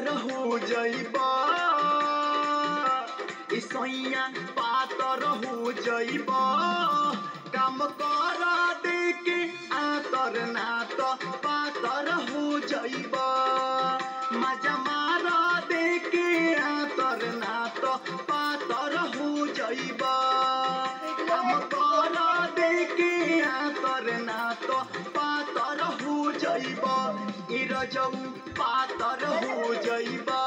पातर हो जाइबा सैया पातर हो जाइबा काम कर देके आतर ना तो पातर हो जाइबा मजा मार देके आतर ना तो पातर हो जाइबा काम कर देके आतर ना तो पातर हो जाइबा रजऊ पातर हो जाइबा